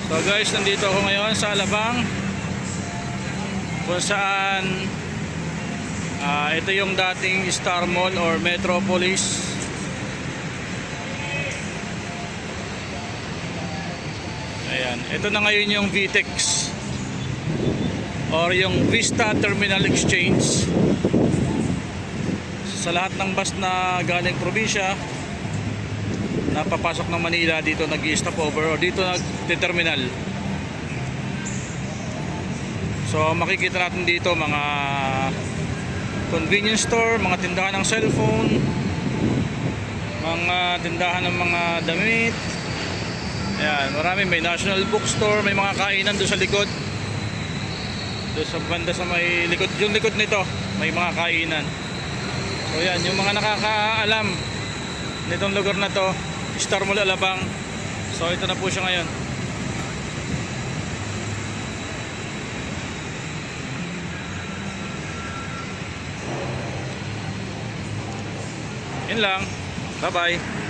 So guys, nandito ako ngayon sa Alabang, kung saan ito yung dating Star Mall or Metropolis. Ayan, ito na ngayon yung VTEX or yung Vista Terminal Exchange. Sa lahat ng bus na galing probinsya napapasok ng Manila, dito nag-i-stop over o dito nag-terminal. So makikita natin dito mga convenience store, mga tindahan ng cellphone, mga tindahan ng mga damit. Ayan, marami, may National Bookstore, may mga kainan doon sa likod. Doon sa banda sa may likod, yung likod nito, may mga kainan. So yan, yung mga nakakaalam nitong lugar na to, Star Mall Alabang. So ito na po siya ngayon. Yun lang. Bye bye.